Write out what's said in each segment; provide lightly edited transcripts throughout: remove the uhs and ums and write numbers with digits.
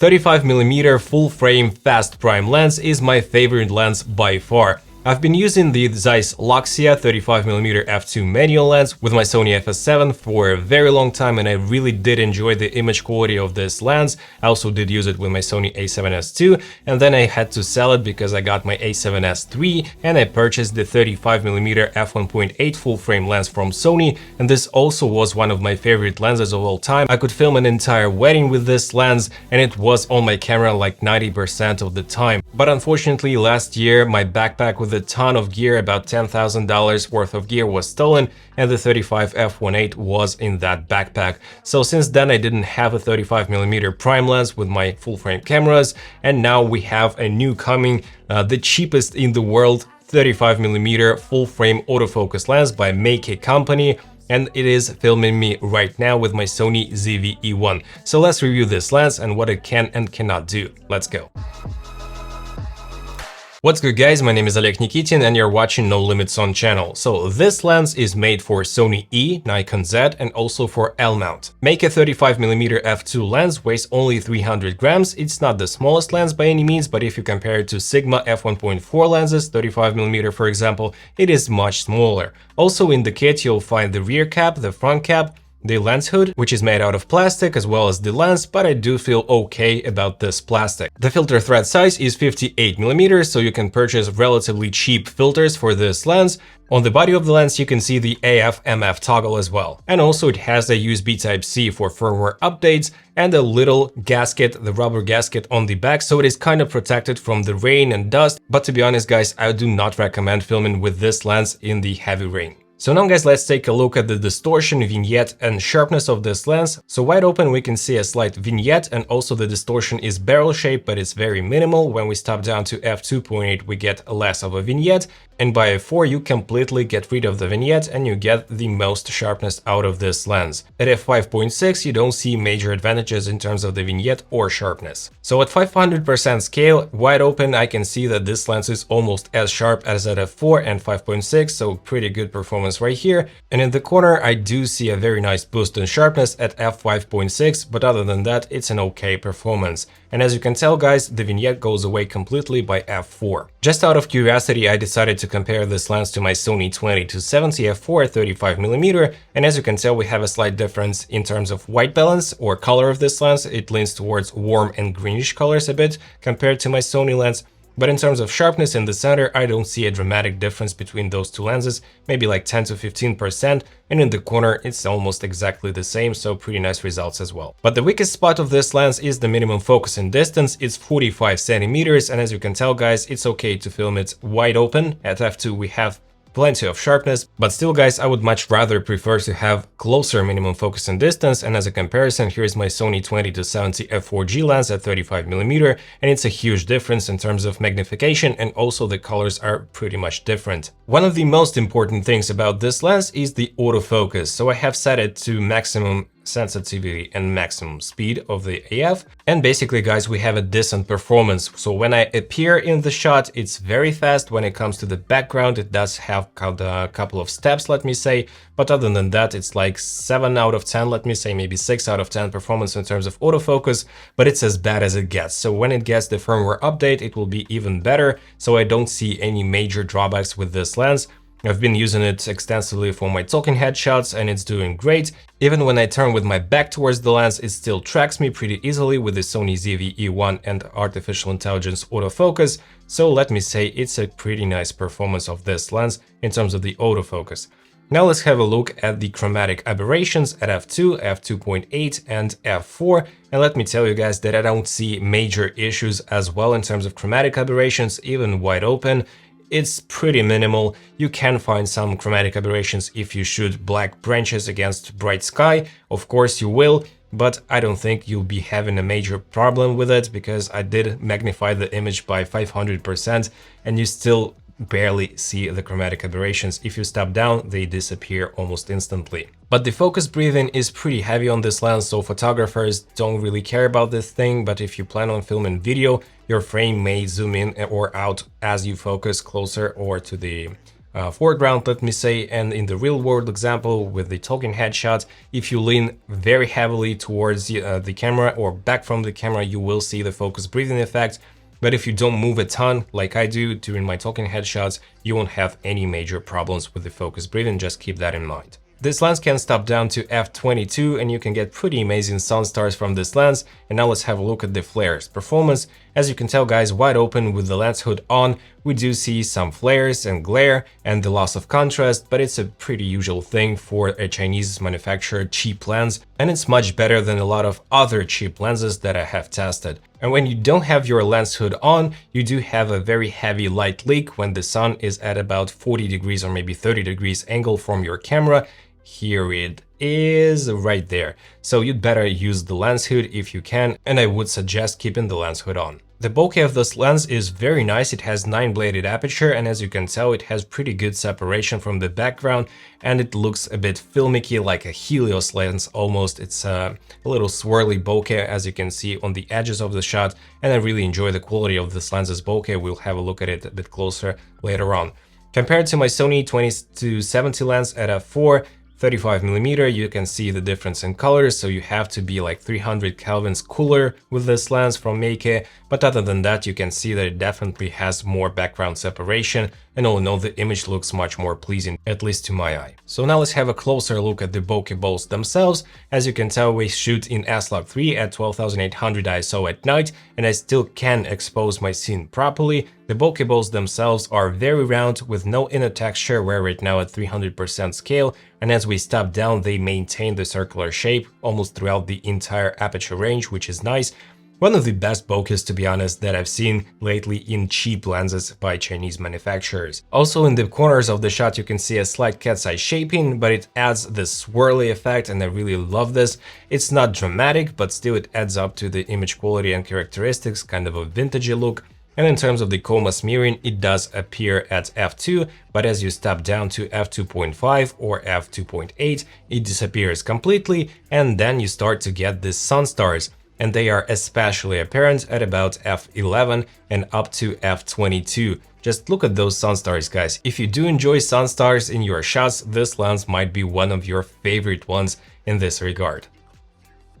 35mm full frame fast prime lens is my favorite lens by far. I've been using the Zeiss Luxia 35mm f2 manual lens with my Sony FS7 for a very long time, and I really did enjoy the image quality of this lens. I also did use it with my Sony A7S II, and then I had to sell it because I got my A7S III and I purchased the 35mm f1.8 full frame lens from Sony, and this also was one of my favorite lenses of all time. I could film an entire wedding with this lens and it was on my camera like 90% of the time. But unfortunately last year my backpack with a ton of gear, about $10,000 worth of gear, was stolen, and the 35 f1.8 was in that backpack. So since then I didn't have a 35mm prime lens with my full frame cameras, and now we have a new coming, the cheapest in the world 35mm full frame autofocus lens by Meike company, and it is filming me right now with my Sony ZV-E1. So let's review this lens and what it can and cannot do. Let's go. What's good guys, my name is Oleg Nikitin and you're watching No Limits On channel. So this lens is made for Sony E, Nikon Z and also for L-Mount. Meike 35mm f2 lens weighs only 300 grams. It's not the smallest lens by any means, but if you compare it to Sigma f1.4 lenses, 35mm for example, it is much smaller. Also in the kit you'll find the rear cap, the front cap, the lens hood, which is made out of plastic, as well as the lens, but I do feel okay about this plastic. The filter thread size is 58mm, so you can purchase relatively cheap filters for this lens. On the body of the lens you can see the AF/MF toggle as well. And also it has a USB Type-C for firmware updates and a little gasket, the rubber gasket on the back, so it is kind of protected from the rain and dust. But to be honest guys, I do not recommend filming with this lens in the heavy rain. So now guys, let's take a look at the distortion, vignette and sharpness of this lens. So wide open we can see a slight vignette, and also the distortion is barrel shaped, but it's very minimal. When we stop down to f2.8 we get less of a vignette, and by f4 you completely get rid of the vignette and you get the most sharpness out of this lens. At f5.6 you don't see major advantages in terms of the vignette or sharpness. So at 500% scale, wide open, I can see that this lens is almost as sharp as at f4 and 5.6, so pretty good performance right here. And in the corner I do see a very nice boost in sharpness at f5.6, but other than that it's an okay performance. And as you can tell guys, the vignette goes away completely by f4. Just out of curiosity I decided to compare this lens to my Sony 20-70 f4 35mm, and as you can tell we have a slight difference in terms of white balance or color of this lens. It leans towards warm and greenish colors a bit compared to my Sony lens. But in terms of sharpness in the center, I don't see a dramatic difference between those two lenses, maybe like 10 to 15%, and in the corner it's almost exactly the same, so pretty nice results as well. But the weakest spot of this lens is the minimum focusing distance. It's 45 centimeters, and as you can tell guys, it's okay to film it wide open. At f2 we have plenty of sharpness, but still guys, I would much rather prefer to have closer minimum focusing distance. And as a comparison, here's my Sony 20-70 f4G lens at 35mm, and it's a huge difference in terms of magnification, and also the colors are pretty much different. One of the most important things about this lens is the autofocus. So I have set it to maximum sensitivity and maximum speed of the AF, and basically guys, we have a decent performance. So when I appear in the shot it's very fast. When it comes to the background it does have a couple of steps, let me say, but other than that it's like 7 out of 10, let me say, maybe 6 out of 10 performance in terms of autofocus, but it's as bad as it gets. So when it gets the firmware update it will be even better, so I don't see any major drawbacks with this lens. I've been using it extensively for my talking headshots and it's doing great. Even when I turn with my back towards the lens, it still tracks me pretty easily with the Sony ZV-E1 and artificial intelligence autofocus. So let me say it's a pretty nice performance of this lens in terms of the autofocus. Now let's have a look at the chromatic aberrations at f2, f2.8 and f4, and let me tell you guys that I don't see major issues as well in terms of chromatic aberrations, even wide open. It's pretty minimal. You can find some chromatic aberrations if you shoot black branches against bright sky, of course you will, but I don't think you'll be having a major problem with it, because I did magnify the image by 500% and you still barely see the chromatic aberrations. If you step down, they disappear almost instantly. But the focus breathing is pretty heavy on this lens, so photographers don't really care about this thing, but if you plan on filming video, your frame may zoom in or out as you focus closer or to the foreground, let me say, and in the real world example with the talking headshot, if you lean very heavily towards the camera or back from the camera, you will see the focus breathing effect. But if you don't move a ton like I do during my talking headshots, you won't have any major problems with the focus breathing, just keep that in mind. This lens can stop down to f/22 and you can get pretty amazing sun stars from this lens. And now let's have a look at the flares performance. As you can tell guys, wide open with the lens hood on, we do see some flares and glare and the loss of contrast, but it's a pretty usual thing for a Chinese manufactured cheap lens, and it's much better than a lot of other cheap lenses that I have tested. And when you don't have your lens hood on, you do have a very heavy light leak when the sun is at about 40 degrees or maybe 30 degrees angle from your camera. Here it is right there. So you'd better use the lens hood if you can, and I would suggest keeping the lens hood on. The bokeh of this lens is very nice. It has 9-bladed aperture, and as you can tell, it has pretty good separation from the background, and it looks a bit filmicky, like a Helios lens almost. It's a little swirly bokeh, as you can see on the edges of the shot, and I really enjoy the quality of this lens's bokeh. We'll have a look at it a bit closer later on. Compared to my Sony 20-70 lens at f4, 35mm, you can see the difference in colors, so you have to be like 300 kelvins cooler with this lens from Meike, but other than that you can see that it definitely has more background separation, and all in all the image looks much more pleasing, at least to my eye. So now let's have a closer look at the bokeh balls themselves. As you can tell, we shoot in S-Log3 at 12,800 ISO at night, and I still can expose my scene properly. The bokeh balls themselves are very round with no inner texture, we're right now at 300% scale, and as we step down they maintain the circular shape almost throughout the entire aperture range, which is nice. One of the best bokehs, to be honest, that I've seen lately in cheap lenses by Chinese manufacturers. Also in the corners of the shot you can see a slight cat's eye shaping, but it adds this swirly effect and I really love this. It's not dramatic, but still it adds up to the image quality and characteristics, kind of a vintagey look. And in terms of the chroma smearing, it does appear at f2, but as you step down to f2.5 or f2.8, it disappears completely, and then you start to get the sun stars. And they are especially apparent at about f11 and up to f22. Just look at those sun stars, guys. If you do enjoy sun stars in your shots, this lens might be one of your favorite ones in this regard.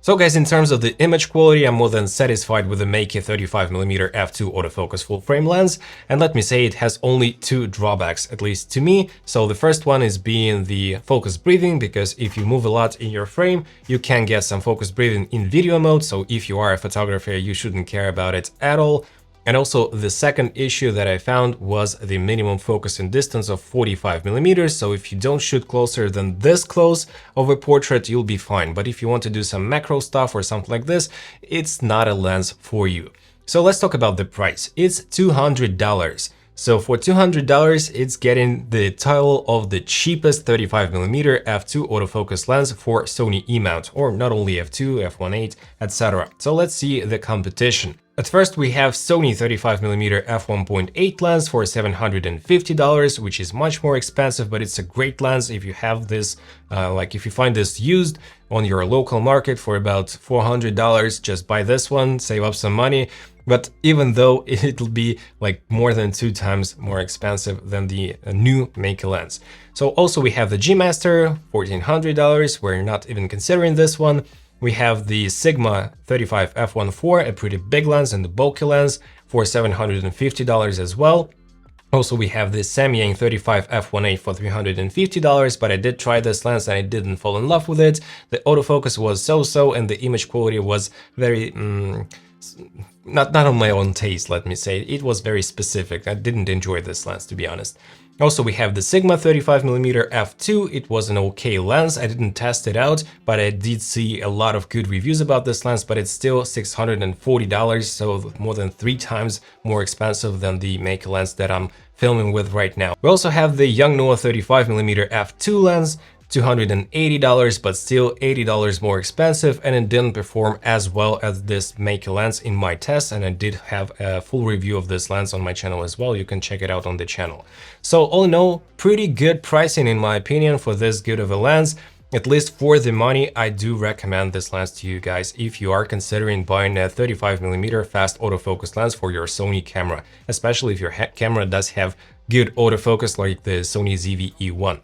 So guys, in terms of the image quality, I'm more than satisfied with the Meike 35mm f2 autofocus full-frame lens, and let me say it has only two drawbacks, at least to me. So the first one is being the focus breathing, because if you move a lot in your frame, you can get some focus breathing in video mode, so if you are a photographer, you shouldn't care about it at all. And also the second issue that I found was the minimum focusing distance of 45mm, so if you don't shoot closer than this close of a portrait, you'll be fine. But if you want to do some macro stuff or something like this, it's not a lens for you. So let's talk about the price. It's $200. So for $200, it's getting the title of the cheapest 35mm f2 autofocus lens for Sony E mount, or not only f2, f1.8, etc. So let's see the competition. At first we have Sony 35mm f1.8 lens for $750, which is much more expensive, but it's a great lens if you have this, if you find this used on your local market for about $400, just buy this one, save up some money. But even though it'll be like more than 2 times more expensive than the new Meike lens. So also we have the G Master, $1,400, we're not even considering this one. We have the Sigma 35 f1.4, a pretty big lens, and the bokeh lens for $750 as well. Also, we have the Samyang 35 f1.8 for $350, but I did try this lens and I didn't fall in love with it. The autofocus was so-so and the image quality was very... not on my own taste, let me say. It was very specific. I didn't enjoy this lens, to be honest. Also, we have the Sigma 35mm f2. It was an okay lens. I didn't test it out, but I did see a lot of good reviews about this lens, but it's still $640, so more than 3 times more expensive than the Meike lens that I'm filming with right now. We also have the Yongnuo 35mm f2 lens, $280, but still $80 more expensive, and it didn't perform as well as this Meike lens in my test, and I did have a full review of this lens on my channel as well. You can check it out on the channel. So all in all, pretty good pricing in my opinion for this good of a lens. At least for the money, I do recommend this lens to you guys if you are considering buying a 35mm fast autofocus lens for your Sony camera, especially if your camera does have good autofocus like the Sony ZV-E1.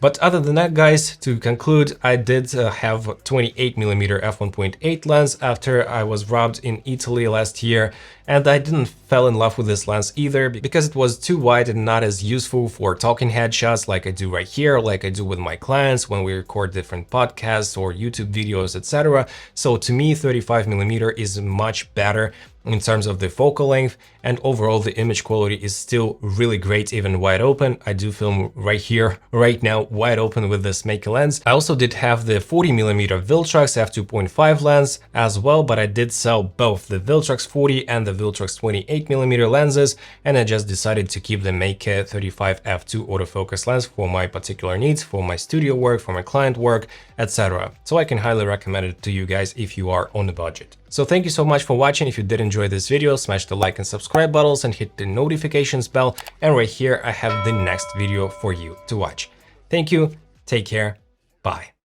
But other than that, guys, to conclude, I did have 28mm f1.8 lens after I was robbed in Italy last year, and I didn't fall in love with this lens either because it was too wide and not as useful for talking headshots like I do right here, like I do with my clients when we record different podcasts or YouTube videos, etc. So to me, 35mm is much better in terms of the focal length, and overall the image quality is still really great even wide open. I do film right here, right now, wide open with this Meike lens. I also did have the 40mm Viltrox f2.5 lens as well, but I did sell both the Viltrox 40 and the Viltrox 28mm lenses, and I just decided to keep the Meike 35 f2 autofocus lens for my particular needs, for my studio work, for my client work, etc. So I can highly recommend it to you guys if you are on a budget. So thank you so much for watching. If you did enjoy this video, smash the like and subscribe buttons and hit the notifications bell. And right here, I have the next video for you to watch. Thank you. Take care. Bye.